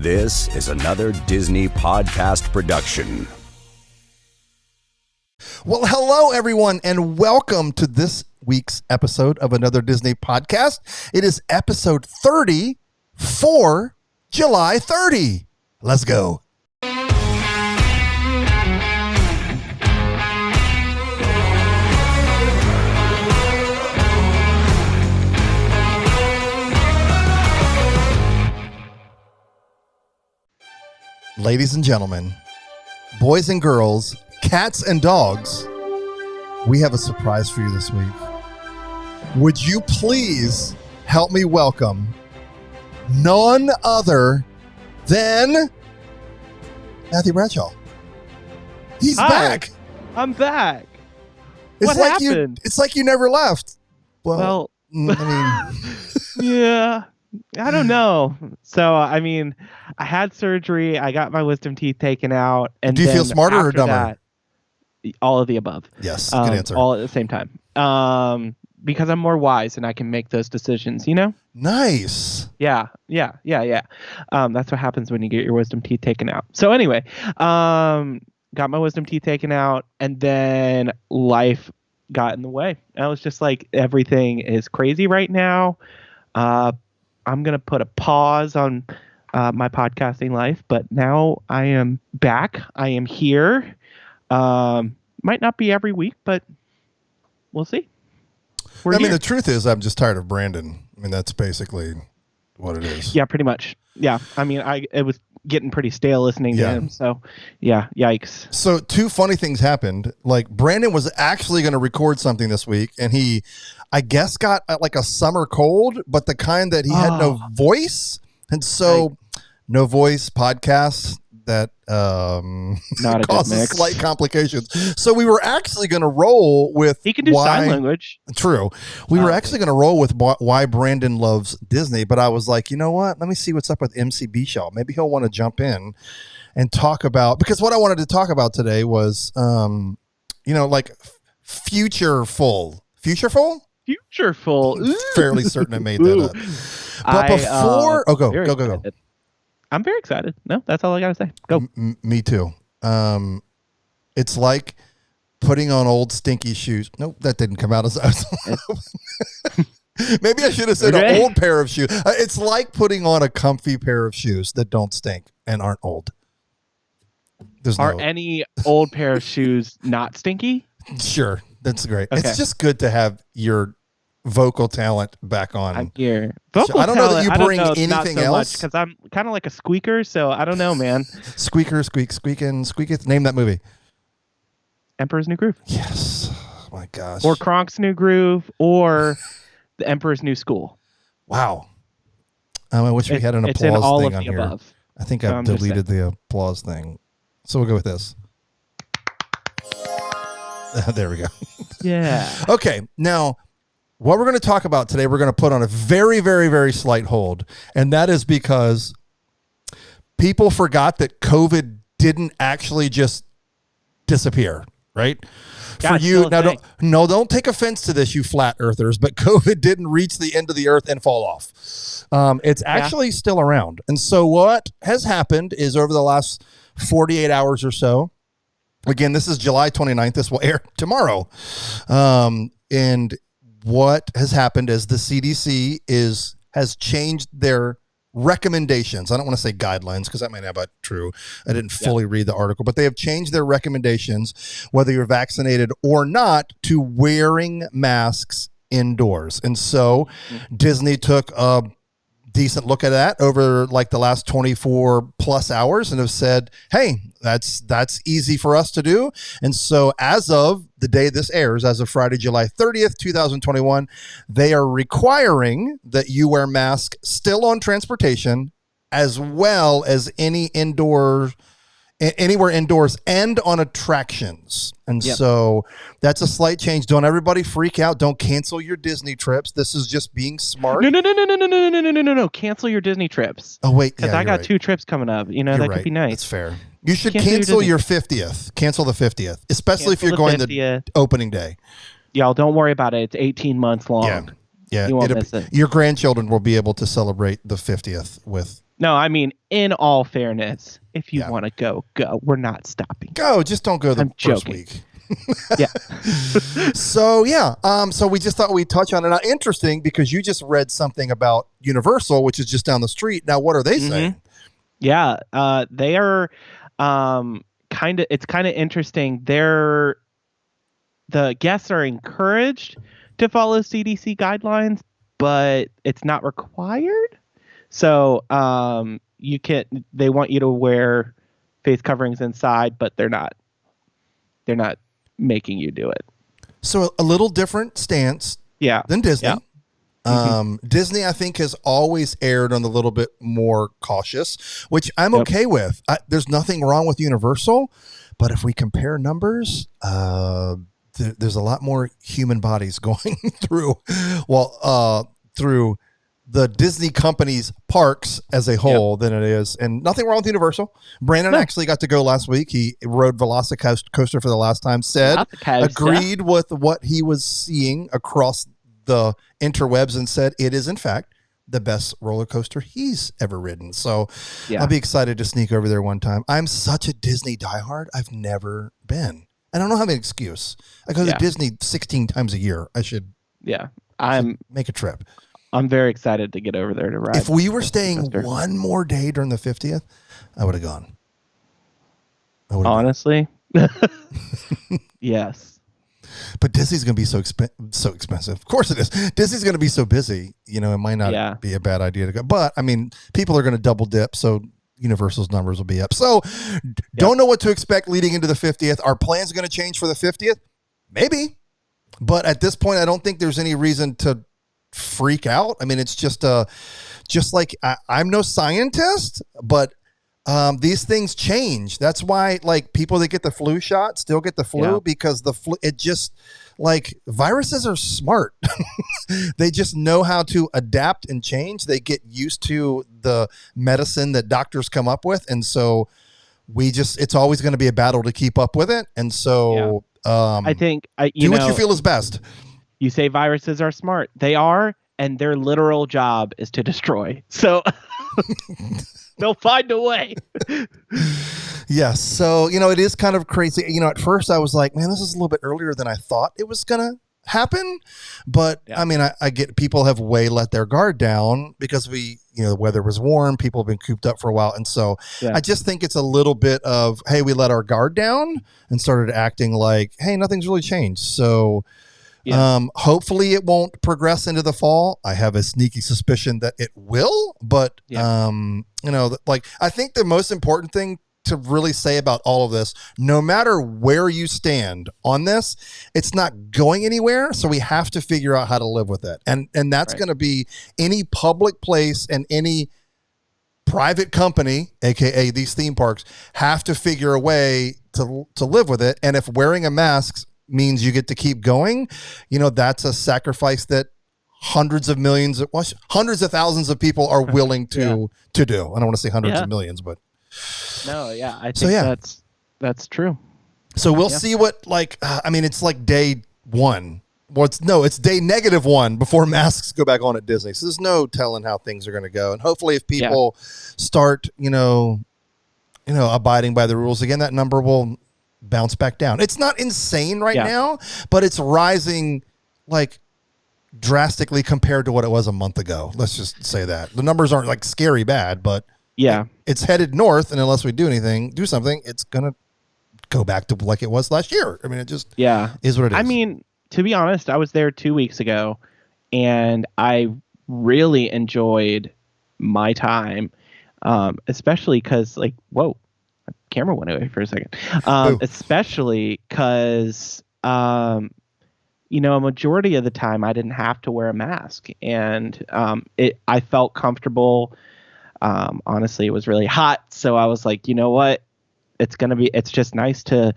This is another Disney podcast production. Well, hello, everyone, and welcome to this week's episode of Another Disney Podcast. It is episode 30 for July 30. Let's go. Ladies and gentlemen, boys and girls, cats and dogs, we have a surprise for you this week. Would you please help me welcome none other than Matthew Bradshaw? He's back. I'm back. What like happened? It's like you never left. Well, I mean, yeah, I don't know. So, I mean, I had surgery. I got my wisdom teeth taken out. And do you feel then smarter or after dumber? That, all of the above. Yes, good answer. All at the same time. Because I'm more wise and I can make those decisions, you know? Nice. Yeah. That's what happens when you get your wisdom teeth taken out. So anyway, got my wisdom teeth taken out, and then life got in the way. I was just like, everything is crazy right now. I'm going to put a pause on my podcasting life, but now I am back. I am here. Might not be every week, but we'll see. I mean, the truth is, I'm just tired of Brandon. I mean, that's basically what it is. Yeah, pretty much. Yeah. I mean, it was getting pretty stale listening to him. So, yeah, yikes. So, two funny things happened. Like, Brandon was actually going to record something this week, and he, I guess, got like a summer cold, but the kind that he had no voice. And so, no voice podcast that not causes slight complications. So we were actually going to roll with he can do sign language. True. We were actually going to roll with why Brandon loves Disney, but I was like, you know what? Let me see what's up with MCB Shaw. Maybe he'll want to jump in and talk about, because what I wanted to talk about today was, like Futureful. Ooh. Fairly certain I made that up. But before, go. I'm very excited. No, that's all I got to say. Go. Me too. It's like putting on old stinky shoes. Nope, that didn't come out as I was. Maybe I should have said an old pair of shoes. It's like putting on a comfy pair of shoes that don't stink and aren't old. Any old pair of shoes not stinky? Sure, that's great. Okay. It's just good to have your vocal talent back on. I don't know that you bring anything else because I'm kind of like a squeaker, so I don't know, man. Squeaker, squeaketh. Name that movie. Emperor's New Groove. Yes. Oh my gosh. Or Kronk's New Groove, or The Emperor's New School. Wow. I wish we had an applause applause thing on here. Above. I think I've deleted the applause thing, so we'll go with this. There we go. Yeah. Okay. Now, what we're going to talk about today, we're going to put on a very, very, very slight hold. And that is because people forgot that COVID didn't actually just disappear, right? Yeah, for you, now don't take offense to this, you flat earthers, but COVID didn't reach the end of the earth and fall off. It's actually still around. And so what has happened is over the last 48 hours or so, again, this is July 29th. This will air tomorrow. And what has happened is the CDC has changed their recommendations. I don't want to say guidelines because that might not be true. I didn't fully read the article, but they have changed their recommendations, whether you're vaccinated or not, to wearing masks indoors. And so Disney took a decent look at that over like the last 24 plus hours and have said, hey, that's easy for us to do. And so as of the day this airs, as of Friday, July 30th, 2021, they are requiring that you wear masks still on transportation, as well as anywhere indoors and on attractions. And so that's a slight change. Don't everybody freak out. Don't cancel your Disney trips. This is just being smart. No. Cancel your Disney trips. Oh, wait. Because I got 2 trips coming up. You know, that could be nice. That's fair. You should cancel your 50th. Cancel the 50th, especially if you're going the opening day. Y'all, don't worry about it. It's 18 months long. Yeah. You won't miss it. Your grandchildren will be able to celebrate the 50th with No, I mean, in all fairness, if you want to go. We're not stopping. Go. Just don't go the I'm first joking. week. Yeah. So so we just thought we'd touch on it. Now, interesting, because you just read something about Universal, which is just down the street. Now, what are they saying? Yeah, they are it's kind of interesting. The guests are encouraged to follow CDC guidelines, but it's not required. So they want you to wear face coverings inside, but they're not making you do it. So a little different stance than Disney. Yeah. Disney, I think, has always erred on the little bit more cautious, which I'm okay with. There's nothing wrong with Universal, but if we compare numbers, there's a lot more human bodies going through the Disney company's parks as a whole than it is. And nothing wrong with Universal. Brandon actually got to go last week. He rode Velocicoaster for the last time, agreed with what he was seeing across the interwebs, and said it is, in fact, the best roller coaster he's ever ridden. So I'll be excited to sneak over there one time. I'm such a Disney diehard. I've never been. I don't have an excuse. I go to Disney 16 times a year. I should make a trip. I'm very excited to get over there to ride. If we were staying one more day during the 50th, I would have gone. Honestly? Yes. But Disney's going to be so expensive. Of course it is. Disney's going to be so busy. It might not be a bad idea to go. But, I mean, people are going to double dip, so Universal's numbers will be up. So, don't know what to expect leading into the 50th. Are plans going to change for the 50th? Maybe. But at this point, I don't think there's any reason to freak out. I mean, it's just like I'm no scientist, but these things change. That's why, like, people that get the flu shot still get the flu, because the flu, it just, like, viruses are smart. They just know how to adapt and change. They get used to the medicine that doctors come up with, and so it's always going to be a battle to keep up with it. And so I think do what you feel is best. You say viruses are smart. They are, and their literal job is to destroy. So they'll find a way. Yes. So, it is kind of crazy. At first I was like, man, this is a little bit earlier than I thought it was going to happen. But I mean, I get people have let their guard down because the weather was warm. People have been cooped up for a while. And so I just think it's a little bit of, hey, we let our guard down and started acting like, hey, nothing's really changed. So hopefully it won't progress into the fall. I have a sneaky suspicion that it will, but I think the most important thing to really say about all of this, no matter where you stand on this, it's not going anywhere. So we have to figure out how to live with it. And that's going to be any public place and any private company, AKA these theme parks, have to figure a way to live with it. And if wearing a mask means you get to keep going, that's a sacrifice that hundreds of thousands of people are willing to do. I don't want to say hundreds of millions, but I think that's true. So we'll see what, it's like day one. Well, it's day -1 before masks go back on at Disney. So there's no telling how things are going to go. And hopefully if people start, abiding by the rules again, that number will bounce back down. It's not insane right now, but it's rising drastically compared to what it was a month ago. Let's just say that. The numbers aren't scary bad, but it's headed north, and unless we do something, it's going to go back to like it was last year. I mean, it just is what it is. I mean, to be honest, I was there 2 weeks ago, and I really enjoyed my time, especially because, whoa, my camera went away for a second. Especially because, a majority of the time I didn't have to wear a mask, and I felt comfortable. Honestly, it was really hot, so I was like, you know what? It's just nice to,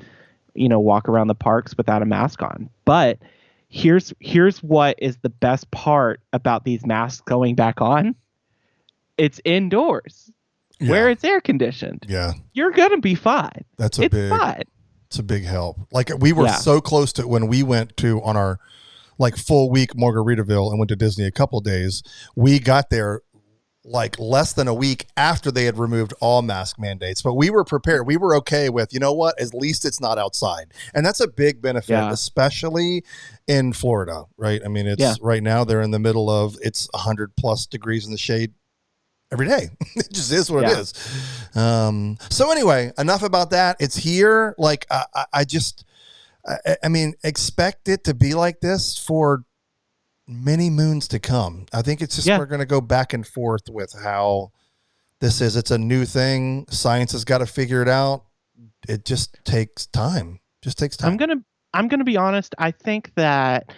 walk around the parks without a mask on. But here's what is the best part about these masks going back on. It's indoors where it's air conditioned. Yeah. You're going to be fine. It's fine. It's a big help. We were so close to when we went to on our full week Margaritaville and went to Disney a couple of days. We got there like less than a week after they had removed all mask mandates. But we were prepared. We were okay with, you know what, at least it's not outside. And that's a big benefit, especially in Florida, right? I mean, it's right now they're in the middle of, it's 100 plus degrees in the shade every day. It just is what it is. So anyway, enough about that. It's here. Like, I mean, expect it to be like this for many moons to come. I think it's just we're going to go back and forth with how this is. It's a new thing. Science has got to figure it out. It just takes time. I'm gonna be honest. I think that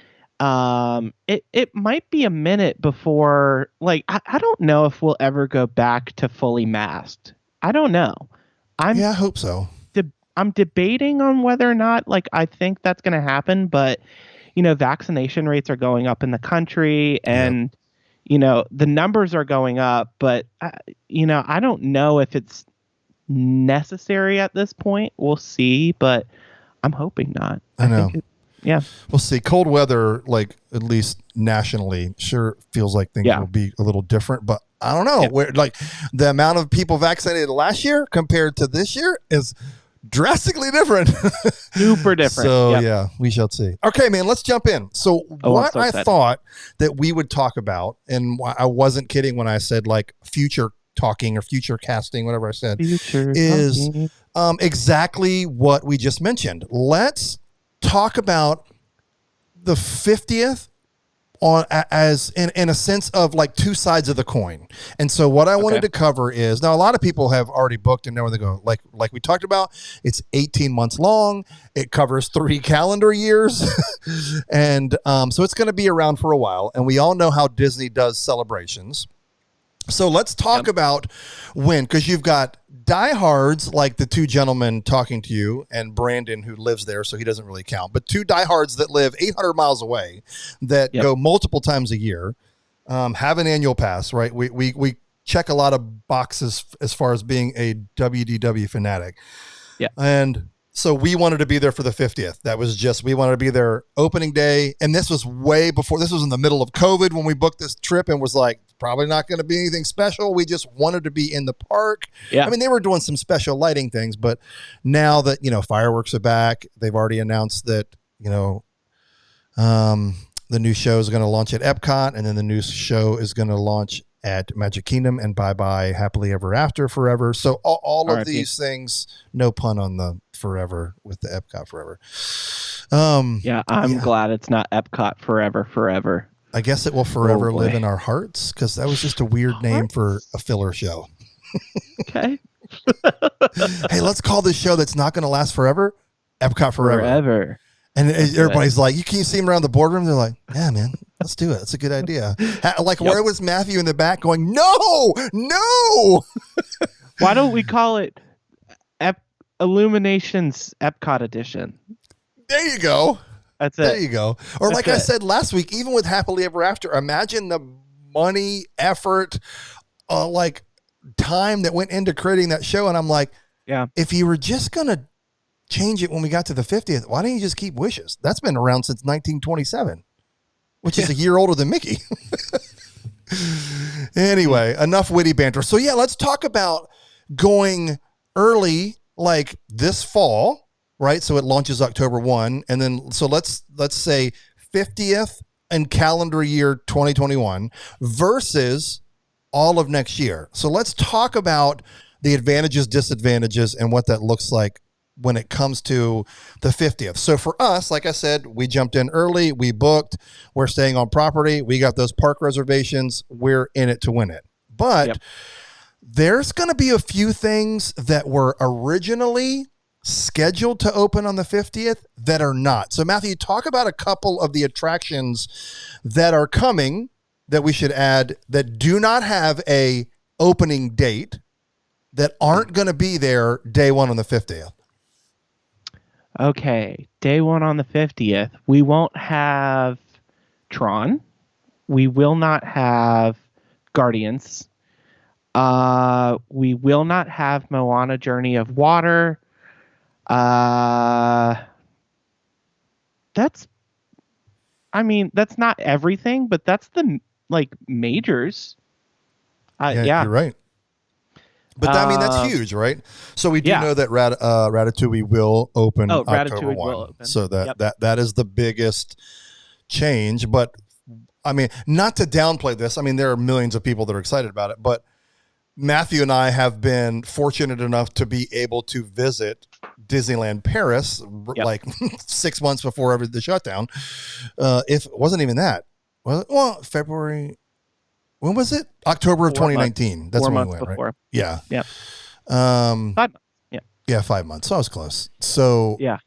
it might be a minute before, like, I don't know if we'll ever go back to fully masked. I don't know. I hope so. I'm debating on whether or not, like, I think that's going to happen, but you know, vaccination rates are going up in the country, and you know, the numbers are going up, but you know, I don't know if it's necessary at this point. We'll see, but I'm hoping not. I know. We'll see. Cold weather, like, at least nationally, sure feels like things will be a little different, but I don't know. Where, like, the amount of people vaccinated last year compared to this year is drastically different. Super different. So we shall see. Okay, man, let's jump in. So what I thought that we would talk about, and I wasn't kidding when I said like future talking or future casting, whatever I said, is exactly what we just mentioned. Let's talk about the 50th on as in a sense of like two sides of the coin. And so what I wanted to cover is, now a lot of people have already booked and know where they go. Like we talked about, it's 18 months long. It covers 3 calendar years. And so it's going to be around for a while. And we all know how Disney does celebrations. So let's talk about when, because you've got diehards like the two gentlemen talking to you and Brandon, who lives there, so he doesn't really count, but two diehards that live 800 miles away that go multiple times a year, have an annual pass, right? We check a lot of boxes as far as being a WDW fanatic. Yeah. And so we wanted to be there for the 50th. That was just, we wanted to be there opening day. And this was way before, this was in the middle of COVID when we booked this trip and was like, probably not going to be anything special. We just wanted to be in the park. Yeah. I mean, they were doing some special lighting things, but now that, you know, fireworks are back, they've already announced that, you know, the new show is going to launch at Epcot, and then the new show is going to launch at Magic Kingdom, and bye-bye Happily Ever After Forever. So all of these things, no pun on the forever with the Epcot Forever. I'm glad it's not Epcot Forever. I guess it will forever live in our hearts, because that was just a weird name for a filler show. Okay. Hey, let's call this show that's not going to last forever Epcot Forever. And everybody's like, you can see them around the boardroom. They're like, yeah, man, let's do it. That's a good idea. Like, where was Matthew in the back going, no. Why don't we call it Illuminations Epcot Edition? There you go. That's it. There you go. Or like I said last week, even with Happily Ever After, imagine the money, effort, like time that went into creating that show. And I'm like, if you were just going to change it when we got to the 50th, why don't you just keep Wishes? That's been around since 1927, which is a year older than Mickey. Anyway, enough witty banter. So let's talk about going early, like this fall, right? So it launches October 1. And then, so let's say 50th and calendar year 2021 versus all of next year. So let's talk about the advantages, disadvantages, and what that looks like when it comes to the 50th. So for us, like I said, we jumped in early, we booked, we're staying on property, we got those park reservations, we're in it to win it. But there's going to be a few things that were originally scheduled to open on the 50th that are not. So Matthew, talk about a couple of the attractions that are coming that we should add that do not have a opening date, that aren't going to be there day one on the 50th. Okay, day one on the 50th, we won't have Tron. We will not have Guardians. We will not have Moana Journey of Water. That's not everything, but that's the majors. Yeah. You're right. But I mean, that's huge, right? So we do know that Ratatouille will open October 1. Will open. So that is the biggest change. But I mean, not to downplay this. I mean, there are millions of people that are excited about it. But Matthew and I have been fortunate enough to be able to visit Disneyland Paris like 6 months before the shutdown. If it wasn't even that. Well, February. When was it? October of 2019. That's when we went, before. Right? Yeah. Yeah. 5 months. Yeah. Yeah, 5 months. So I was close. So yeah,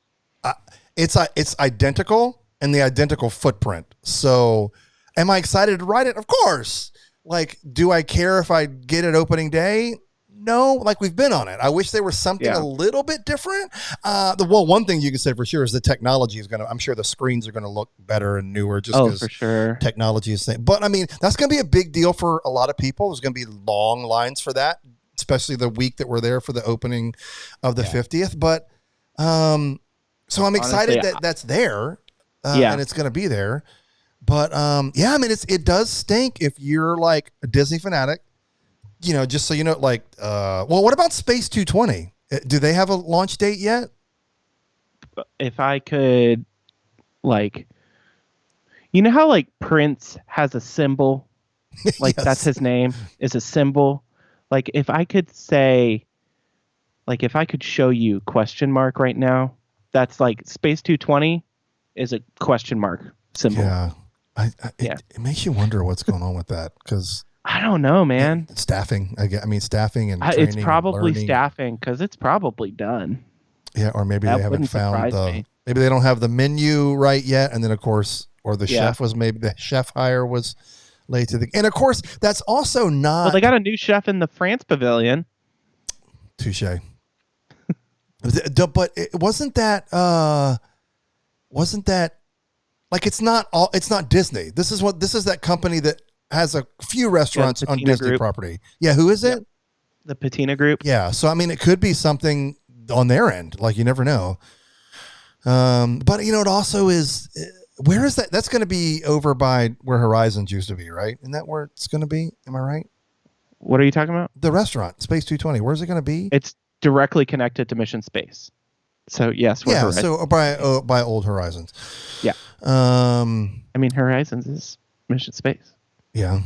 it's identical and the identical footprint. So am I excited to ride it? Of course. Like, do I care if I get it opening day? No, like we've been on it. I wish there was something a little bit different. One thing you can say for sure is the technology is going to, I'm sure the screens are going to look better and newer just because for sure. technology is saying. But I mean, that's going to be a big deal for a lot of people. There's going to be long lines for that, especially the week that we're there for the opening of the 50th. But so I'm excited that that's there and it's going to be there. But I mean, it does stink if you're like a Disney fanatic. You know, just so you know, like, what about Space 220? Do they have a launch date yet? If I could, like, you know how like Prince has a symbol, like that's his name is a symbol. Like if I could say, like if I could show you question mark right now, that's like Space 220 is a question mark symbol. Yeah, it makes you wonder what's going on with that because. I don't know, man. Staffing. I mean, staffing and training. It's probably staffing because it's probably done. Yeah, or maybe they haven't found maybe they don't have the menu right yet, and then of course, or the chef was maybe the chef hire was late to the. And of course, that's also not. Well, they got a new chef in the France pavilion. Touche. But it wasn't that like it's not Disney. This is that company that has a few restaurants on Disney property. Yeah, who is it? The Patina Group. Yeah, so I mean, it could be something on their end. Like you never know. But you know, it also is. Where is that? That's going to be over by where Horizons used to be, right? Isn't that where it's going to be? Am I right? What are you talking about? The restaurant, Space 220. Where's it going to be? It's directly connected to Mission Space. So yes, so by Old Horizons. Yeah. I mean, Horizons is Mission Space. Yeah.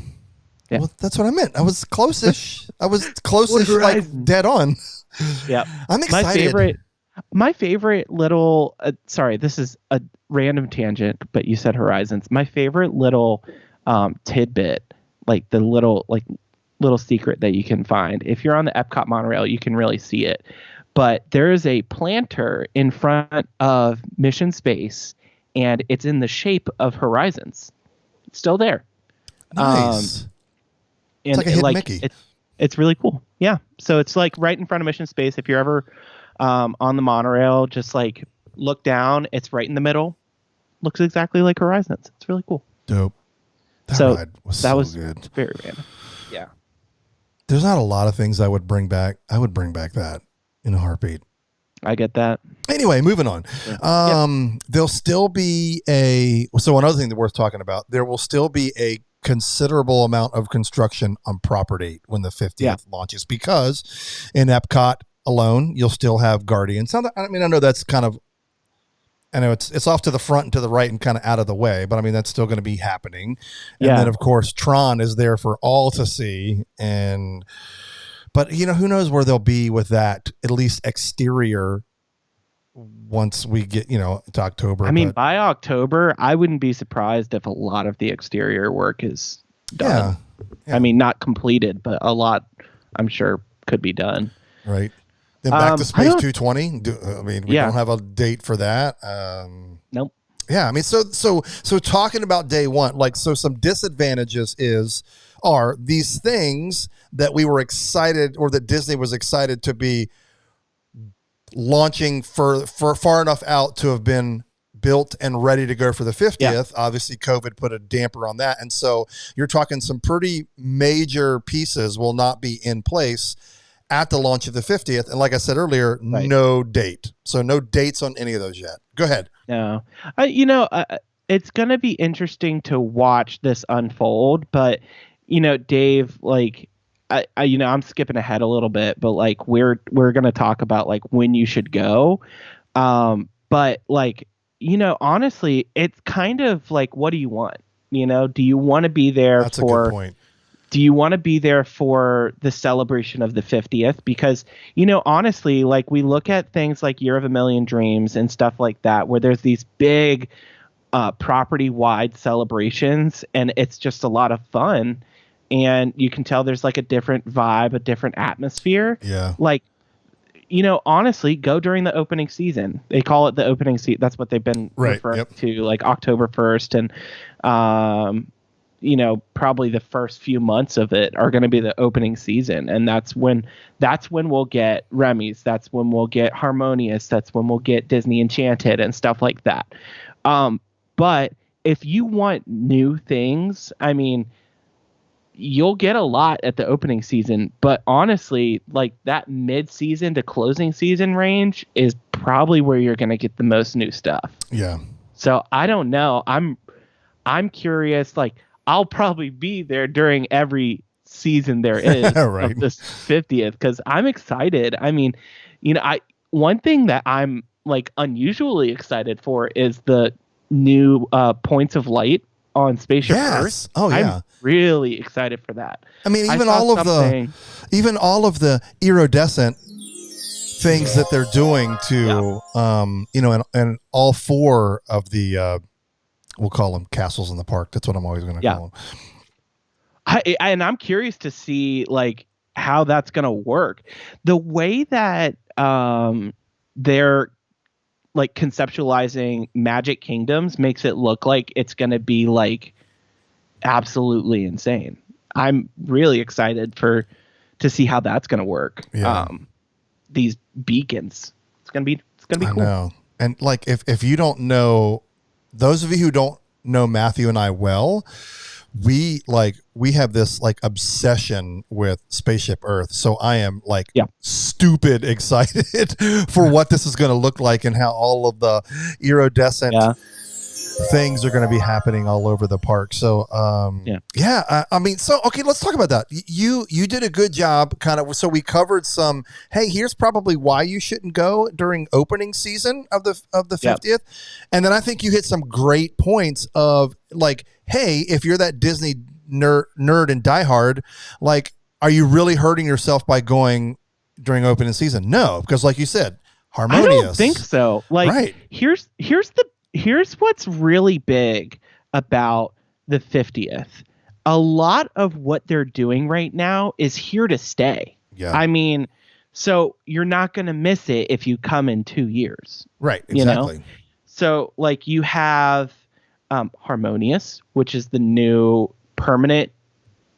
Well, that's what I meant. I was close-ish. Like dead on. Yeah. I'm excited. My favorite little, sorry, this is a random tangent, but you said Horizons. My favorite little tidbit, like the little secret that you can find. If you're on the Epcot monorail, you can really see it. But there is a planter in front of Mission Space, and it's in the shape of Horizons. It's still there. Nice. It's like a hidden Mickey. It's really cool. Yeah. So it's like right in front of Mission Space. If you're ever on the monorail, just like look down. It's right in the middle. Looks exactly like Horizons. It's really cool. Dope. That was good. Very random. Yeah. There's not a lot of things I would bring back. I would bring back that in a heartbeat. I get that. Anyway, moving on. There'll still be another thing that worth talking about, there will still be a considerable amount of construction on property when the 50th launches, because in Epcot alone, you'll still have Guardians. I mean, I know that's kind of, I know it's off to the front and to the right and kind of out of the way, but I mean, that's still going to be happening. And then of course, Tron is there for all to see. But you know, who knows where they'll be with that, at least exterior, once we get, to October. I mean, by October, I wouldn't be surprised if a lot of the exterior work is done. Yeah. I mean, not completed, but a lot, I'm sure, could be done. Right. Then back to Space 220. We don't have a date for that. Nope. Yeah. I mean, so talking about day one, some disadvantages are these things that we were excited, or that Disney was excited to be launching for far enough out to have been built and ready to go for the 50th. Yeah. Obviously, COVID put a damper on that. And so you're talking some pretty major pieces will not be in place at the launch of the 50th. And like I said earlier, no date. So no dates on any of those yet. Go ahead. No. It's going to be interesting to watch this unfold. But, Dave, I'm skipping ahead a little bit, but like we're going to talk about like when you should go. But like, honestly, it's kind of like, what do you want? Do you want to be there That's a good point. Do you want to be there for the celebration of the 50th? Because, honestly, like we look at things like Year of a Million Dreams and stuff like that, where there's these big property-wide celebrations, and it's just a lot of fun. And you can tell there's like a different vibe, a different atmosphere. Yeah. Like, honestly, go during the opening season. They call it the opening season. That's what they've been referring to, like October 1st. And, probably the first few months of it are going to be the opening season. And that's when we'll get Remy's. That's when we'll get Harmonious. That's when we'll get Disney Enchanted and stuff like that. But if you want new things, I mean, you'll get a lot at the opening season, but honestly, like that mid-season to closing season range is probably where you're going to get the most new stuff. Yeah. So I don't know. I'm curious. Like I'll probably be there during every season there is right. of this 50th because I'm excited. I mean, one thing that I'm like unusually excited for is the new points of light on Spaceship Earth. Oh yeah. I'm really excited for that. I mean, even all of the iridescent things that they're doing to and all four of the we'll call them castles in the park. That's what I'm always going to call them. And I'm curious to see like how that's going to work. The way that they're like conceptualizing Magic Kingdoms makes it look like it's going to be like absolutely insane. I'm really excited to see how that's going to work. Yeah. These beacons, it's going to be cool. I know. And like, if you don't know, those of you who don't know Matthew and I well, we have this like obsession with Spaceship Earth. So I am like stupid excited for what this is going to look like and how all of the iridescent things are going to be happening all over the park. So, I mean, so, okay, let's talk about that. You did a good job kind of, so we covered some, hey, here's probably why you shouldn't go during opening season of the 50th. And then I think you hit some great points of like, hey, if you're that Disney nerd and diehard, like, are you really hurting yourself by going during opening season? No, because like you said, Harmonious. I don't think so. Like, here's what's really big about the 50th. A lot of what they're doing right now is here to stay. Yeah. I mean, so you're not going to miss it if you come in 2 years. Right. Exactly. So like you have Harmonious, which is the new permanent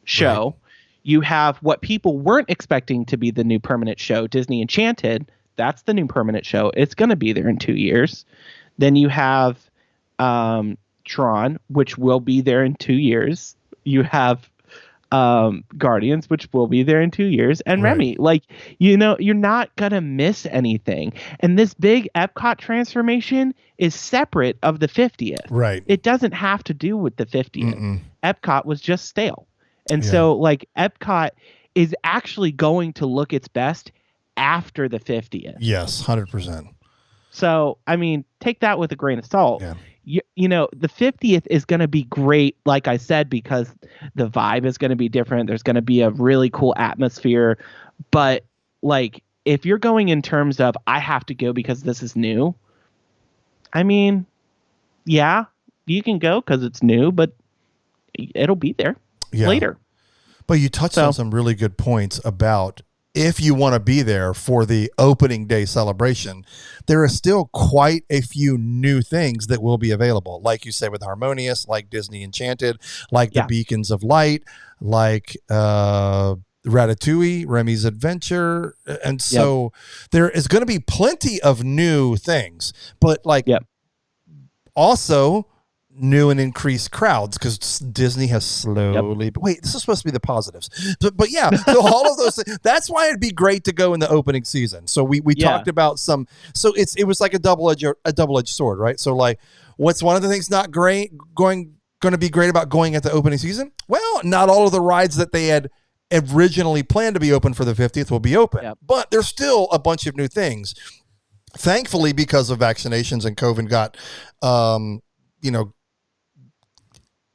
show. Right. You have what people weren't expecting to be the new permanent show, Disney Enchanted. That's the new permanent show. It's going to be there in 2 years. Then you have Tron, which will be there in 2 years. You have Guardians, which will be there in 2 years. And Remy, like, you're not going to miss anything. And this big Epcot transformation is separate of the 50th. Right. It doesn't have to do with the 50th. Epcot was just stale. And so, like, Epcot is actually going to look its best after the 50th. Yes, 100%. So, I mean, take that with a grain of salt. Yeah. The 50th is going to be great, like I said, because the vibe is going to be different. There's going to be a really cool atmosphere. But, like, if you're going in terms of, I have to go because this is new, I mean, yeah, you can go because it's new, but it'll be there later. But you touched on some really good points about if you want to be there for the opening day celebration, there are still quite a few new things that will be available. Like you say with Harmonious, like Disney Enchanted, like the Beacons of Light, like Ratatouille, Remy's Adventure. And so there is going to be plenty of new things, but like also new and increased crowds because Disney has slowly wait, this is supposed to be the positives, but yeah, so all of those things, that's why it'd be great to go in the opening season. So we talked about some, so it was like a double-edged sword, right? So like, what's one of the things not great going to be great about going at the opening season? Well, not all of the rides that they had originally planned to be open for the 50th will be open. Yep. But there's still a bunch of new things. Thankfully, because of vaccinations and COVID got,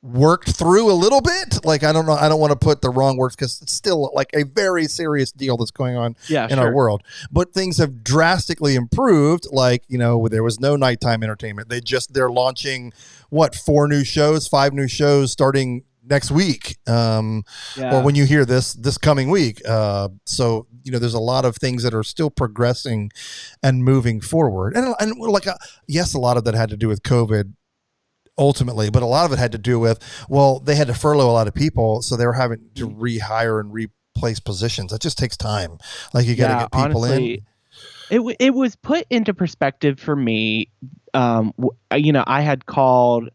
worked through a little bit. Like, I don't know. I don't want to put the wrong words because it's still like a very serious deal that's going on in our world. But things have drastically improved. Like, there was no nighttime entertainment. They're launching 5 new shows starting next week. Or when you hear this coming week. So, there's a lot of things that are still progressing and moving forward. And yes, a lot of that had to do with COVID ultimately, but a lot of it had to do with, they had to furlough a lot of people, so they were having to rehire and replace positions. It just takes time. Like, you got to get people honestly, in. It was put into perspective for me. I had called,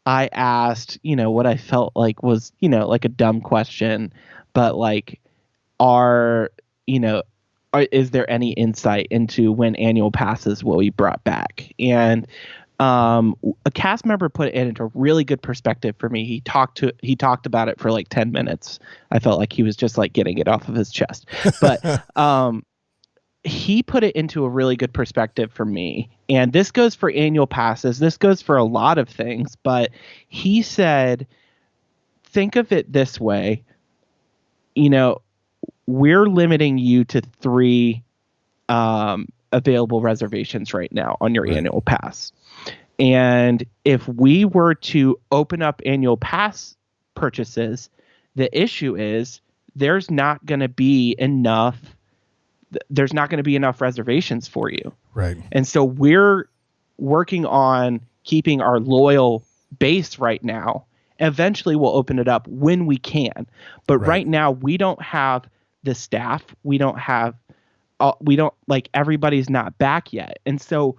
I asked, what I felt like was, like a dumb question, but like, is there any insight into when annual passes will be brought back? And a cast member put it into really good perspective for me. He talked about it for like 10 minutes. I felt like he was just like getting it off of his chest, but he put it into a really good perspective for me. And this goes for annual passes. This goes for a lot of things, but he said, think of it this way. We're limiting you to 3 available reservations right now on your annual pass. And if we were to open up annual pass purchases, the issue is there's not going to be enough reservations for you. Right. And so we're working on keeping our loyal base right now. Eventually we'll open it up when we can. But right now we don't have the staff. Everybody's not back yet. And so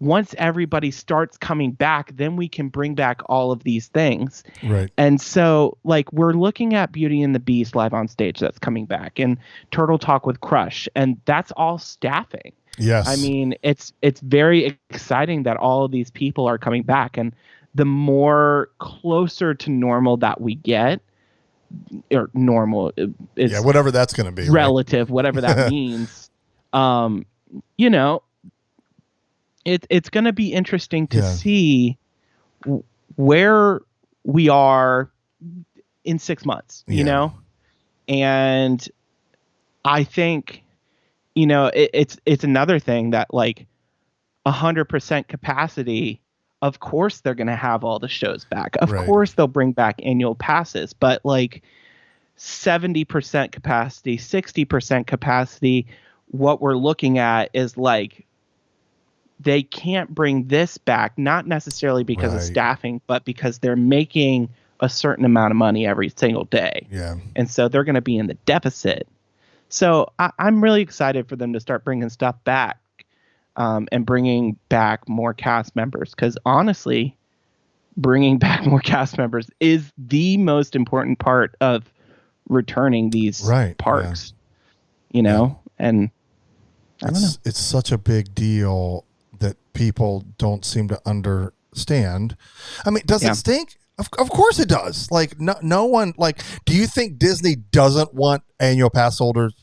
once everybody starts coming back, then we can bring back all of these things. Right. And so we're looking at Beauty and the Beast live on stage that's coming back, and Turtle Talk with Crush, and that's all staffing. Yes. I mean, it's very exciting that all of these people are coming back, and the more closer to normal that we get, or normal is whatever that's going to be, relative, whatever that means. It's going to be interesting to see where we are in 6 months, and I think, it's another thing that 100% capacity, of course they're going to have all the shows back. Of course they'll bring back annual passes, but 70% capacity, 60% capacity, what we're looking at is they can't bring this back, not necessarily because of staffing, but because they're making a certain amount of money every single day. Yeah. And so they're going to be in the deficit. So I'm really excited for them to start bringing stuff back, and bringing back more cast members. Because honestly, bringing back more cast members is the most important part of returning these parks, and I don't know. It's such a big deal that people don't seem to understand. I mean, does it stink? Of course it does. No one, do you think Disney doesn't want new annual pass holders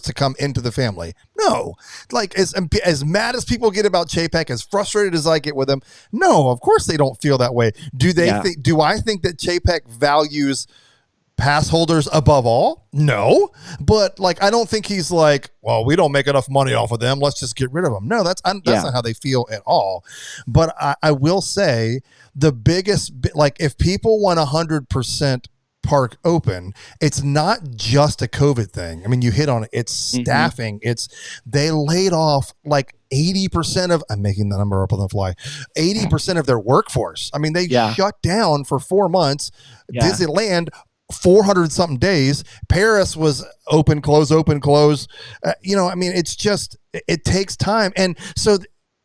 to come into the family? No. As mad as people get about Chapek, as frustrated as I get with them, no, of course they don't feel that way. Do I think that Chapek values pass holders above all? No. But I don't think he's we don't make enough money off of them, let's just get rid of them. No, that's not how they feel at all. But I will say the biggest, if people want 100% park open, it's not just a COVID thing. I mean, you hit on it. It's staffing. They laid off 80% of, I'm making the number up on the fly, 80% of their workforce. I mean, they shut down for 4 months. Disneyland, 400 something days. Paris was open, close. I mean, it's just, it takes time. And so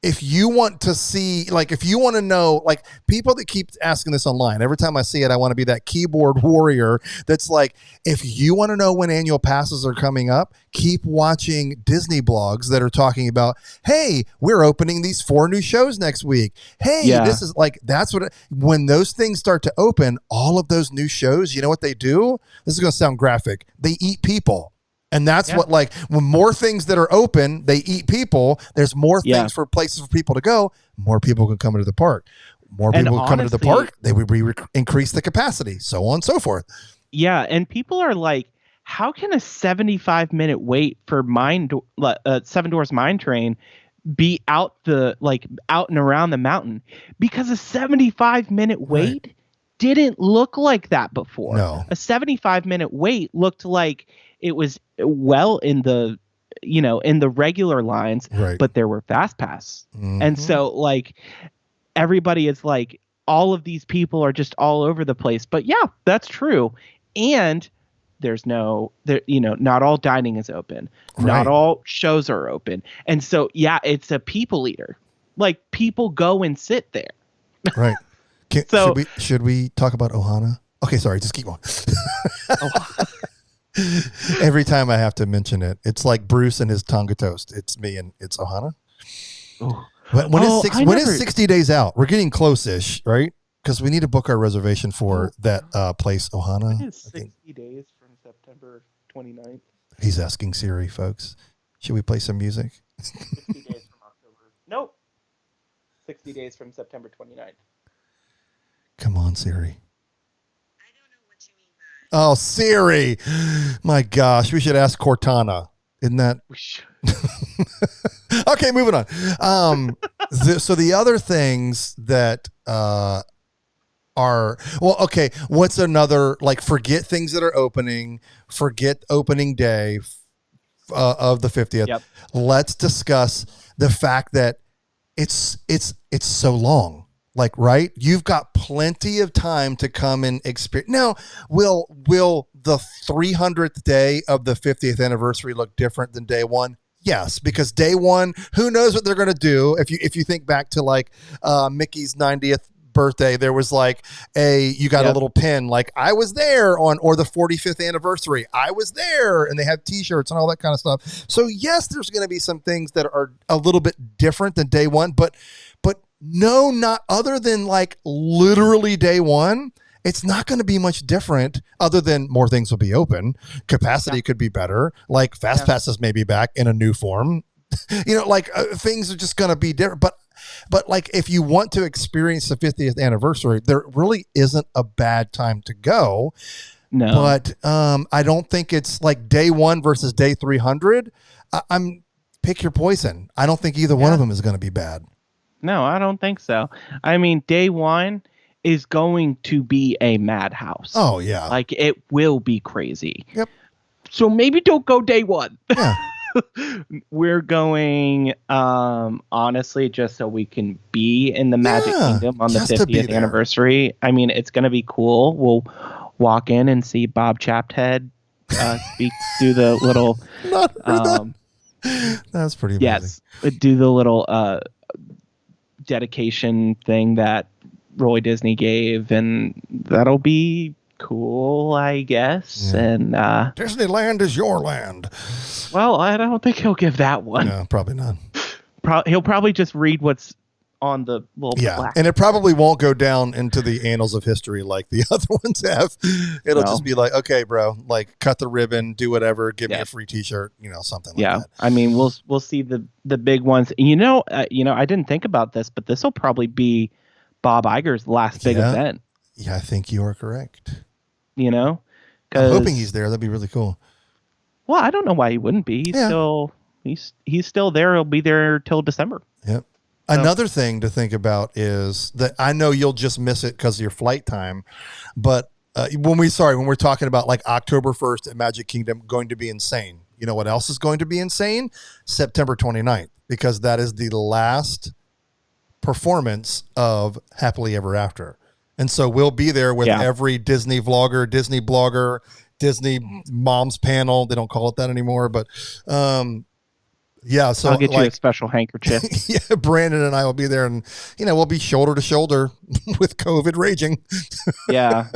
if you want to see, like, if you want to know, like, people that keep asking this online, every time I see it, I want to be that keyboard warrior that's like, if you want to know when annual passes are coming up, keep watching Disney blogs that are talking about, hey, we're opening these 4 new shows next week. Hey, this is like, that's what, when those things start to open, all of those new shows, you know what they do? This is going to sound graphic. They eat people. And that's what, like, when more things that are open, they eat people. There's more things for places for people to go. More people can come into the park. More people can come into the park. They would increase the capacity, so on and so forth. Yeah. And people are like, how can a 75-minute wait for Seven Dwarfs Mine Train be out and around the mountain? Because a 75-minute wait didn't look like that before. No. A 75-minute wait looked like it was well in the, in the regular lines, but there were fast pass. Mm-hmm. And so, like, everybody is like, all of these people are just all over the place. But yeah, that's true. And there's not all dining is open. Not all shows are open. And so, yeah, it's a people eater. Like, people go and sit there. Right. Should we talk about Ohana? Okay, sorry, just keep going. Every time I have to mention it, it's like Bruce and his Tonga toast. It's me and it's Ohana. Oh. When is 60 days out? We're getting close-ish, right? Because we need to book our reservation for that place, Ohana. When is 60 days from September 29th? He's asking Siri, folks. Should we play some music? 60 days from October. Nope. 60 days from September 29th. Come on, Siri. Oh, Siri. My gosh, we should ask Cortana. Isn't that? Okay, moving on. So the other things that are, what's another, like, forget things that are opening, forget opening day of the 50th. Yep. Let's discuss the fact that it's so long. Like, right? You've got plenty of time to come and experience. Now, will the 300th day of the 50th anniversary look different than day one? Yes, because day one, who knows what they're going to do? If you think back to, like, Mickey's 90th birthday, there was like you got a little pin, like, I was there or the 45th anniversary, I was there, and they have t-shirts and all that kind of stuff. So yes, there's going to be some things that are a little bit different than day one, but no, not other than, like, literally day one. It's not going to be much different other than more things will be open. Capacity could be better. Like, fast passes may be back in a new form. Things are just going to be different. But like, if you want to experience the 50th anniversary, there really isn't a bad time to go. No. But I don't think it's like day one versus day 300. Pick your poison. I don't think either one of them is going to be bad. No, I don't think so. I mean, day one is going to be a madhouse. Oh, yeah. Like, it will be crazy. Yep. So maybe don't go day one. Yeah. We're going, honestly, just so we can be in the Magic Kingdom on the 50th anniversary. I mean, it's going to be cool. We'll walk in and see Bob Chaphead speak, do the little... That's pretty amazing. Yes. Do the little... dedication thing that Roy Disney gave, and that'll be cool, I guess. Yeah. And Disneyland is your land. Well, I don't think he'll give that one. No, probably not. He'll probably just read what's on the little plaque. And it probably won't go down into the annals of history like the other ones have. It'll just be like, okay, bro, like, cut the ribbon, do whatever, give me a free t-shirt, something like that. I mean, we'll see the big ones. And I didn't think about this, but this will probably be Bob Iger's last big event. Yeah, I think you are correct. I'm hoping he's there. That'd be really cool. Well, I don't know why he wouldn't be. He's still there. He'll be there till December. Yep. Another thing to think about is that I know you'll just miss it because of your flight time, but when we're talking about, like, October 1st at Magic Kingdom, going to be insane. You know what else is going to be insane? September 29th, because that is the last performance of Happily Ever After. And so we'll be there with every Disney vlogger, Disney blogger, Disney Moms panel. They don't call it that anymore, but Yeah, so I'll get you a special handkerchief. yeah, Brandon and I will be there, and we'll be shoulder to shoulder with COVID raging. Yeah,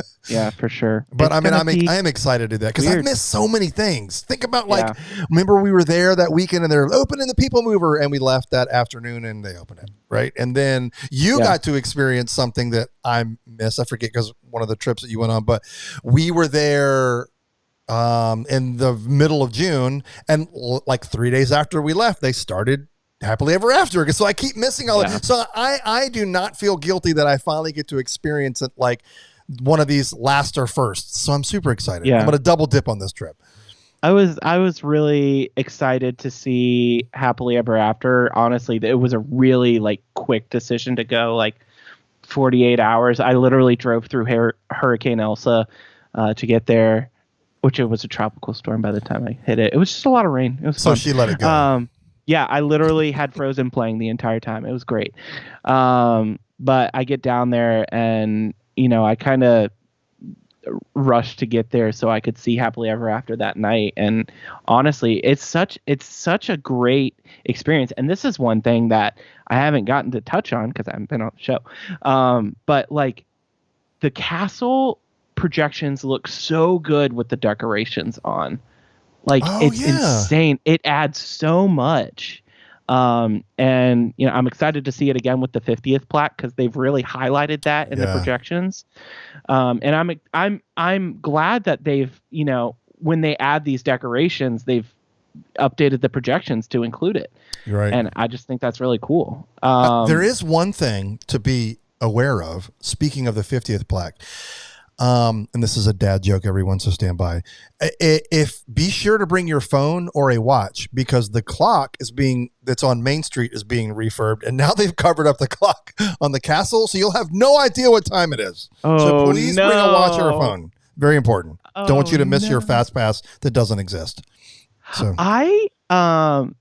for sure. But It's gonna be I am excited to do that because I weird. missed so many things. Think about Yeah. remember we were there that weekend and they're opening the People Mover, and we left that afternoon and they opened it, right? And then you got to experience something that I missed. I forget because one of the trips that you went on, but we were there in the middle of June, and like 3 days after we left, they started Happily Ever After. So I keep missing all that. So I do not feel guilty that I finally get to experience it like one of these last or first. So I'm super excited. I'm going to double dip on this trip. I was really excited to see Happily Ever After. Honestly, it was a really like quick decision to go, like 48 hours. I literally drove through Hurricane Elsa to get there, which it was a tropical storm by the time I hit it. It was just a lot of rain. It was fun. She let it go. Yeah, I literally had Frozen playing the entire time. It was great. But I get down there and, I kind of rushed to get there so I could see Happily Ever After that night. And honestly, it's such a great experience. And this is one thing that I haven't gotten to touch on because I haven't been on the show. But like the castle projections look so good with the decorations on. Like it's insane. It adds so much. And I'm excited to see it again with the 50th plaque because they've really highlighted that in the projections. And I'm glad that they've, when they add these decorations, they've updated the projections to include it. Right. And I just think that's really cool. There is one thing to be aware of. Speaking of the 50th plaque, and this is a dad joke, everyone, so stand by. Be sure to bring your phone or a watch because the clock that's on Main Street is being refurbed, and now they've covered up the clock on the castle, so you'll have no idea what time it is. So please bring a watch or a phone. Very important. Don't want you to miss your fast pass that doesn't exist. So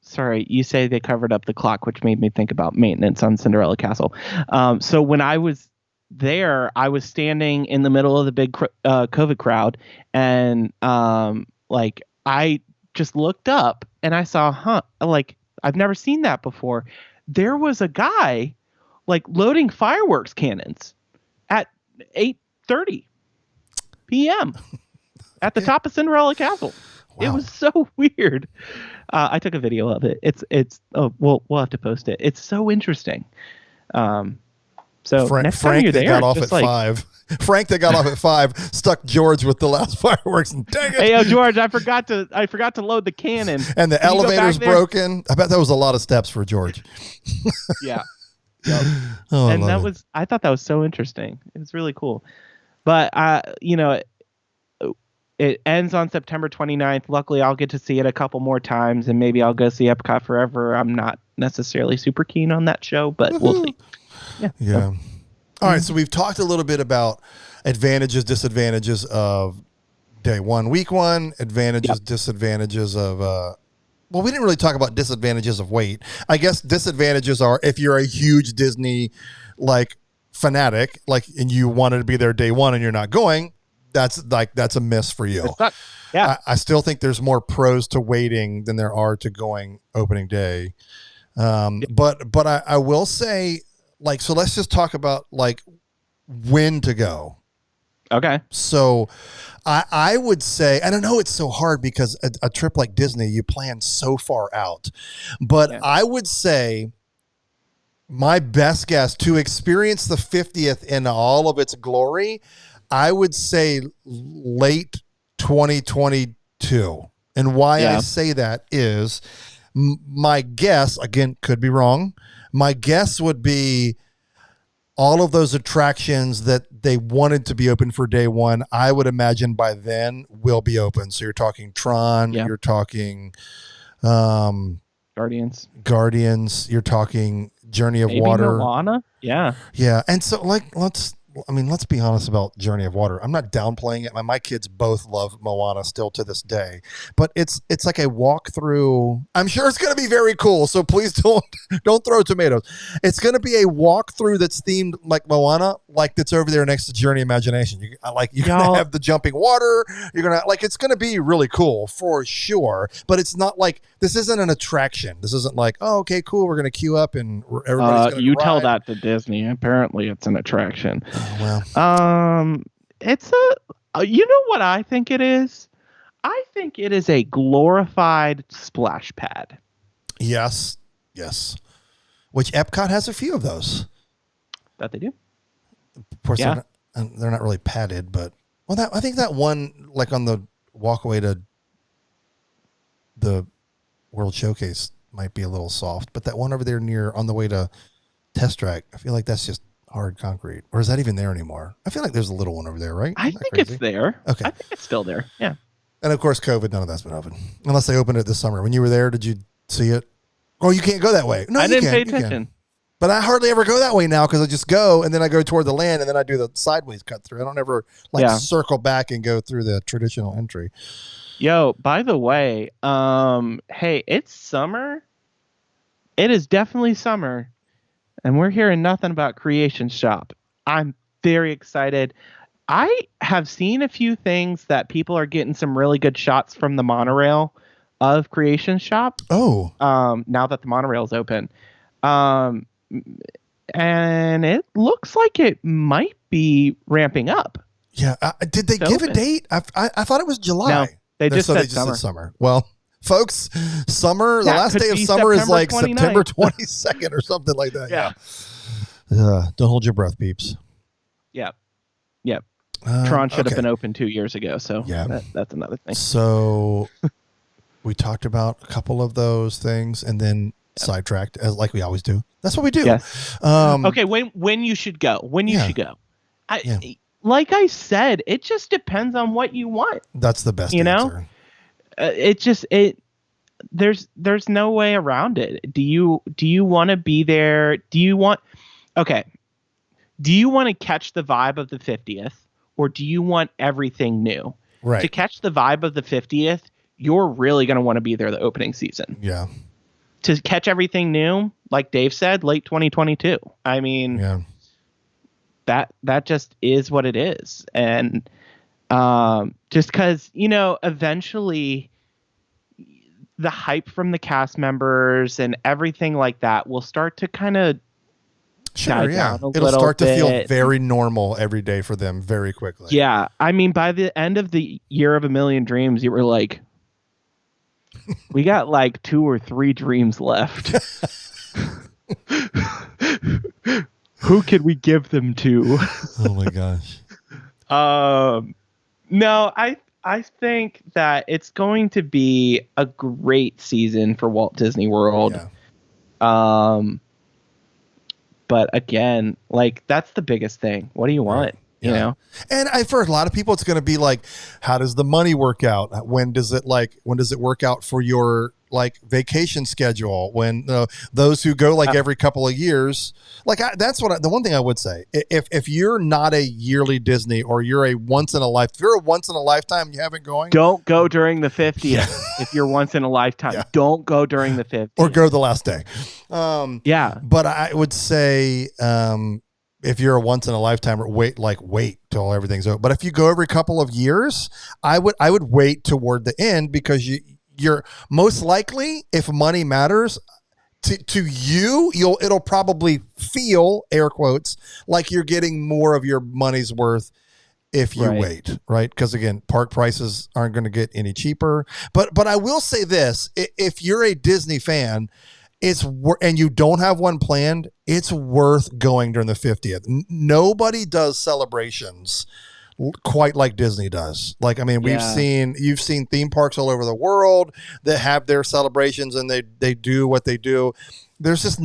sorry, you say they covered up the clock, which made me think about maintenance on Cinderella Castle. So when I was there, I was standing in the middle of the big COVID crowd, and I just looked up and I saw, I've never seen that before. There was a guy like loading fireworks cannons at 8:30 p.m. at the top of Cinderella Castle. Wow. It was so weird. I took a video of it. We'll have to post it. It's so interesting. So next time you're there, got off at 5. Frank that got off at 5 stuck George with the last fireworks, and dang it! Hey, George, I forgot to load the cannon, and the elevator's broken. I bet that was a lot of steps for George. Yeah. Yep. And I thought that was so interesting. It was really cool. But it ends on September 29th. Luckily, I'll get to see it a couple more times, and maybe I'll go see Epcot Forever. I'm not necessarily super keen on that show, but we'll see. Yeah. All right. So we've talked a little bit about advantages, disadvantages of day one, week one, advantages, disadvantages of, we didn't really talk about disadvantages of wait. I guess disadvantages are if you're a huge Disney fanatic, and you wanted to be there day one and you're not going, that's a miss for you. Yeah. I still think there's more pros to waiting than there are to going opening day. But I will say, so let's just talk about when to go. Okay. So I would say, and I know it's so hard because a trip like Disney, you plan so far out, but I would say my best guess to experience the 50th in all of its glory, I would say late 2022. And why I say that is my guess, again, could be wrong. My guess would be all of those attractions that they wanted to be open for day one, I would imagine by then will be open. So you're talking Tron, you're talking Guardians, you're talking Journey of Water. Moana? Yeah. Yeah. And so let's I mean, let's be honest about Journey of Water. I'm not downplaying it. My kids both love Moana still to this day, but it's like a walkthrough. I'm sure it's going to be very cool. So please don't throw tomatoes. It's going to be a walkthrough that's themed like Moana, like that's over there next to Journey Imagination. You're going to have the jumping water. You're going to it's going to be really cool for sure. But it's not like this isn't an attraction. This isn't like, oh, okay, cool. We're going to queue up and everybody's going to you tell that to Disney. Apparently, it's an attraction. Oh, well, it's you know what I think it is? I think it is a glorified splash pad. Yes. Which Epcot has a few of those. That they do. Of course, they're not really padded, but I think that one, like on the walkway to the World Showcase, might be a little soft. But that one over there near on the way to Test Track, I feel like that's just hard concrete. Or is that even there anymore? I feel like there's a little one over there, right? I think it's there. Okay. I think it's still there. Yeah. And of course, COVID, none of that's been open. Unless they opened it this summer. When you were there, did you see it? Oh, you can't go that way. No, I didn't pay attention. But I hardly ever go that way now because I just go and then I go toward the land and then I do the sideways cut through. I don't ever circle back and go through the traditional entry. Yo, by the way, hey, it's summer. It is definitely summer. And we're hearing nothing about Creation Shop. I'm very excited. I have seen a few things that people are getting some really good shots from the monorail of Creation Shop. Oh. Now that the monorail is open. And it looks like it might be ramping up. Yeah. Did they give a date? I thought it was July. No, they just said summer. Well, folks, summer, the last day of summer is like September 22nd or something like that. Yeah. Don't hold your breath, peeps. Yep. Tron should have been open 2 years ago. So that's another thing. So we talked about a couple of those things and then sidetracked like we always do. That's what we do. Yes. Okay. When you should go, should go. Like I said, it just depends on what you want. That's the best answer. There's no way around it. Do you want to be there? Do you want to catch the vibe of the 50th or do you want everything new? Right. To catch the vibe of the 50th, you're really going to want to be there the opening season. Yeah. To catch everything new, like Dave said, late 2022. I mean, that just is what it is. And just because, eventually the hype from the cast members and everything like that will start to kind of die down a It'll start to feel very normal every day for them very quickly. Yeah. I mean, by the end of the Year of a Million Dreams, you were like, we got like 2 or 3 dreams left. Who could we give them to? Oh my gosh. No, I think that it's going to be a great season for Walt Disney World. Yeah. But again, that's the biggest thing. What do you want? Right. You know? And for a lot of people, it's going to be like, how does the money work out? When does it work out for your vacation schedule? When those who go every couple of years, the one thing I would say, if you're not a yearly Disney or you're a once in a lifetime, you haven't going. Don't go during the 50th. If you're once in a lifetime, don't go during the 50th or go the last day. But I would say, if you're a once in a lifetime, wait till everything's over. But if you go every couple of years, I would wait toward the end because you're most likely, if money matters to you, it'll probably feel, air quotes, like you're getting more of your money's worth if you wait, right? Because again, park prices aren't going to get any cheaper. But I will say this: if you're a Disney fan, and you don't have one planned, it's worth going during the 50th. Nobody does celebrations quite like Disney does. You've seen theme parks all over the world that have their celebrations and they do what they do. There's just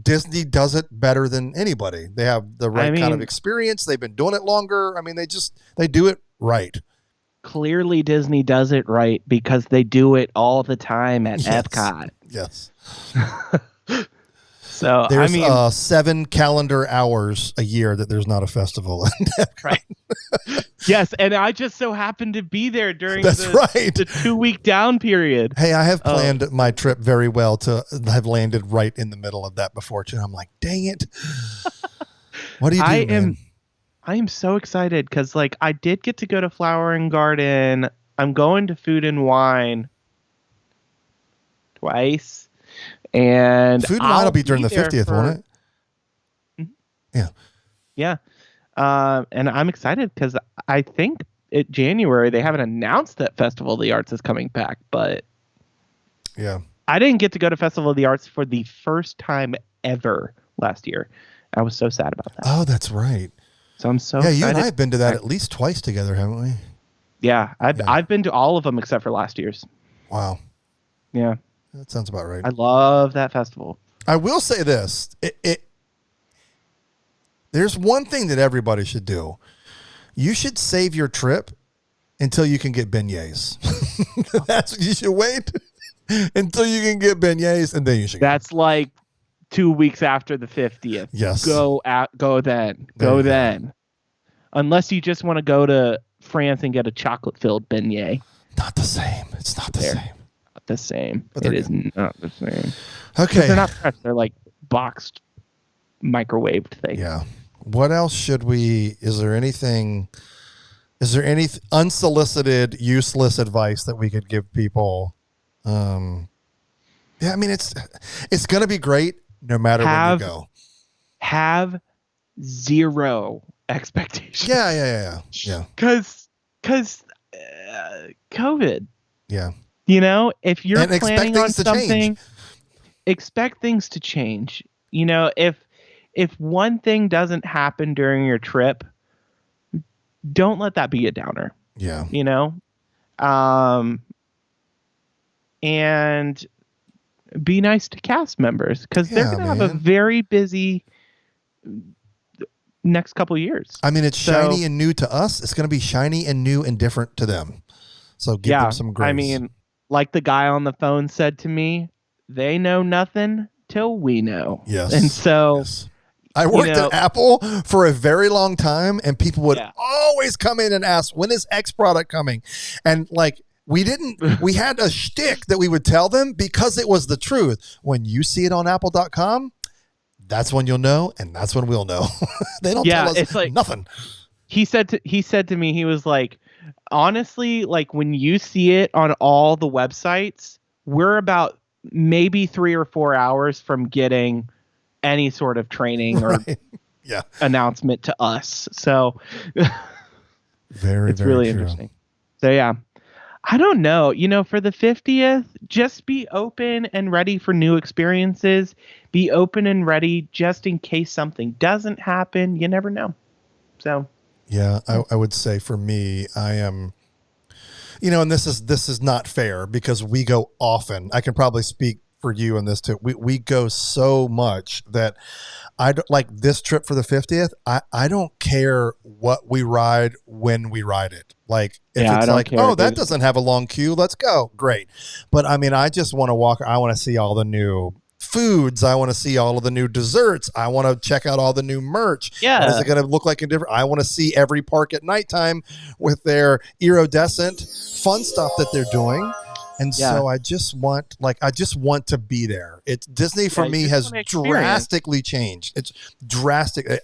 Disney does it better than anybody. They have the right kind of experience. They've been doing it longer. I mean, they do it right. Clearly Disney does it right because they do it all the time at Epcot. Yes. So There's I mean, 7 calendar hours a year that there's not a festival. right. Yes, and I just so happened to be there during That's right. the 2-week down period. Hey, I have planned my trip very well to have landed right in the middle of that before too. I'm like, dang it. What do you do, man? I am so excited because like I did get to go to Flower and Garden. I'm going to Food and Wine twice. And Food and Wine will be during the 50th, won't it? Yeah. Yeah. And I'm excited because I think January they haven't announced that Festival of the Arts is coming back, but yeah, I didn't get to go to Festival of the Arts for the first time ever last year. I was so sad about that. Oh, that's right. So I'm so excited. You and I have been to that at least twice together, haven't we? Yeah, I've been to all of them except for last year's. Wow. Yeah. That sounds about right. I love that festival. I will say this. There's one thing that everybody should do. You should save your trip until you can get beignets. That's what you should wait until you can get beignets, and then you should. That's like 2 weeks after the 50th. Yes. Go then. Unless you just want to go to France and get a chocolate-filled beignet. Not the same. It's not the same. Not the same. But it is not the same. Okay. They're not fresh. They're like boxed, microwaved things. Yeah. What else should we? Is there any unsolicited, useless advice that we could give people? Yeah, I mean it's going to be great no matter when you go. Have zero expectations. Yeah. Because COVID. Yeah. You know, if you're and planning on something, change. expect things to change. You know, if one thing doesn't happen during your trip, don't let that be a downer. Yeah. You know? And be nice to cast members because they're going to have a very busy next couple years. I mean, it's shiny and new to us. It's going to be shiny and new and different to them. So give them some grace. I mean, like the guy on the phone said to me, they know nothing till we know. Yes. And so... Yes. I worked at Apple for a very long time, and people would always come in and ask, when is X product coming? And like, we had a shtick that we would tell them because it was the truth. When you see it on apple.com, that's when you'll know, and that's when we'll know. They don't tell us it's like, nothing. He said to me, he was like, honestly, like when you see it on all the websites, we're about maybe 3 or 4 hours from getting any sort of training or announcement to us. So it's really interesting. So yeah, I don't know, you know, for the 50th, just be open and ready for new experiences. Be open and ready just in case something doesn't happen. You never know. So yeah, I would say for me, I am, you know, and this is not fair because we go often. I can probably speak for you on this too. We go so much that I don't like this trip for the 50th. I don't care what we ride when we ride it. Like if it's like, oh, that doesn't have a long queue, let's go. Great. But I mean, I just want to walk. I want to see all the new foods. I want to see all of the new desserts. I want to check out all the new merch. Yeah. What is it going to look like in different? I want to see every park at nighttime with their iridescent fun stuff that they're doing. And so I just want to be there. It's Disney for me has drastically changed. It's drastic.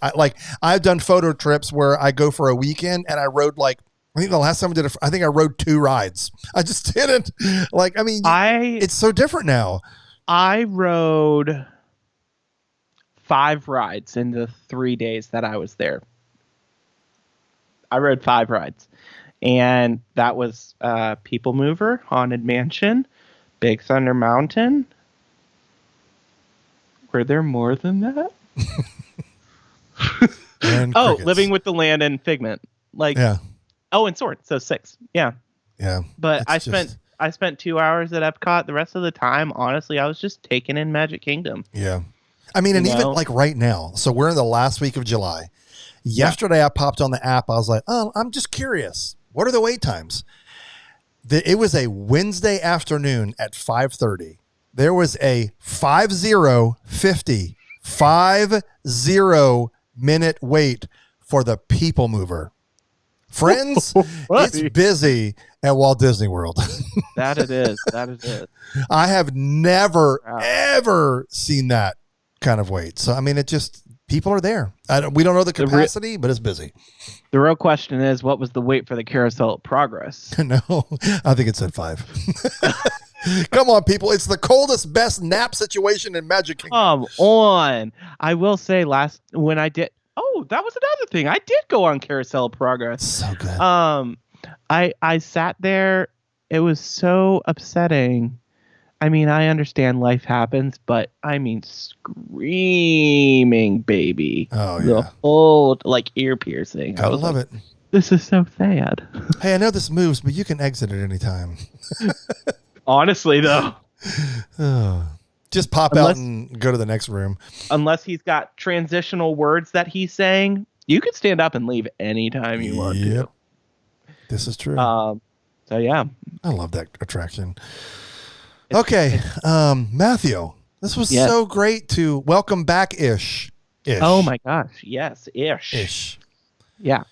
I've done photo trips where I go for a weekend and I rode I think the last time I did I think I rode 2 rides. I just didn't it's so different now. I rode 5 rides in the 3 days that I was there. I rode 5 rides. And that was People Mover, Haunted Mansion, Big Thunder Mountain. Were there more than that? Living with the Land and Figment. Oh, and Sword. So 6. Yeah. Yeah. But I spent 2 hours at Epcot. The rest of the time, honestly, I was just taking in Magic Kingdom. Yeah. I mean, and even like right now. So we're in the last week of July. Yesterday, I popped on the app. I was like, oh, I'm just curious. What are the wait times? It was a Wednesday afternoon at 5:30. There was a 50 50-minute wait for the People Mover. Friends, it's busy at Walt Disney World. That it is. That it is. I have never, ever seen that kind of wait. So, I mean, it just, people are there. We don't know the capacity, but it's busy. The real question is, what was the wait for the Carousel of Progress? No, I think it said 5. Come on, people. It's the coldest, best nap situation in Magic Kingdom. Come on. I will say when I did, that was another thing. I did go on Carousel of Progress. So good. I sat there. It was so upsetting. I mean, I understand life happens, but I mean, screaming baby. Oh, yeah. The whole, ear piercing. I love it. This is so sad. Hey, I know this moves, but you can exit at any time. Honestly, though. Just pop out and go to the next room. Unless he's got transitional words that he's saying, you can stand up and leave anytime you want to. This is true. So, yeah. I love that attraction. Okay, Matthew, this was so great to welcome back-ish. Oh, my gosh. Yes, ish. Yeah.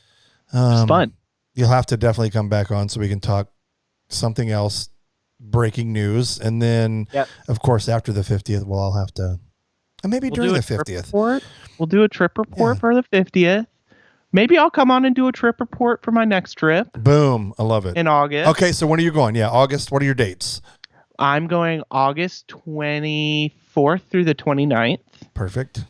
It's fun. You'll have to definitely come back on so we can talk something else. Breaking news, and then of course after the 50th we'll all have to, and maybe during the 50th we'll do a trip report for the 50th. Maybe I'll come on and do a trip report for my next trip. Boom. I love it. In August. Okay, so when are you going? August. What are your dates? I'm going August 24th through the 29th. Perfect.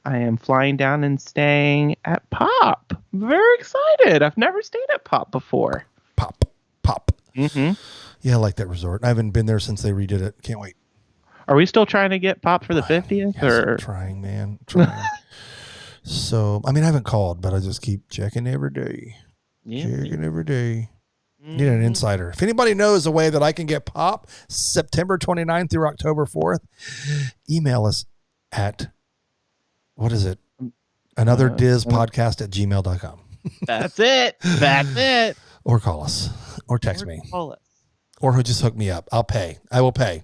I am flying down and staying at Pop. Very excited. I've never stayed at Pop before. Pop. Mm-hmm. Yeah, I like that resort. I haven't been there since they redid it. Can't wait. Are we still trying to get Pop for the 50th? Yes, I'm trying, man. Trying. So, I mean, I haven't called, but I just keep checking every day. Checking every day. Need an insider. If anybody knows a way that I can get Pop September 29th through October 4th, email us at, what is it? anotherdispodcast@gmail.com. That's it. Or call us. Or text me. Call us. Or just hook me up. I'll pay. I will pay.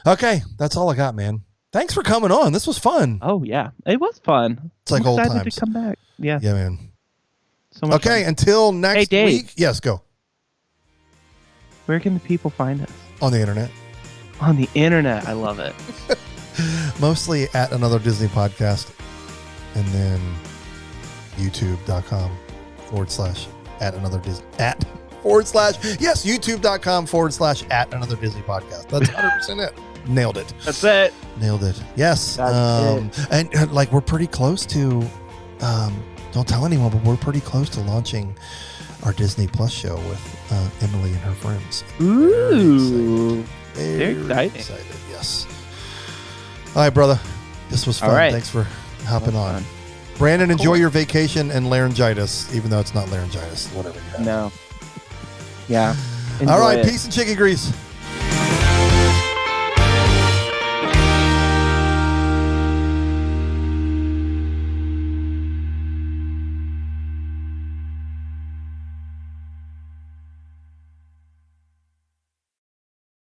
Okay. That's all I got, man. Thanks for coming on. This was fun. Oh, yeah. It was fun. It's like old times. To come back. Yeah. Yeah, man. So much fun. Until next week. Yes, go. Where can the people find us? On the internet. On the internet. I love it. Mostly at Another Disney Podcast. And then youtube.com/at Another Disney. YouTube.com/at Another Disney Podcast. That's 100% it. Nailed it. That's it. Nailed it. Yes. That's it. And we're pretty close to, don't tell anyone, but we're pretty close to launching our Disney Plus show with Emily and her friends. Ooh. Very excited. Yes. All right, brother. This was fun. All right. Thanks for hopping on. Brandon, enjoy your vacation and laryngitis, even though it's not laryngitis. Whatever you have. No. Yeah. All right. Peace and chicken grease.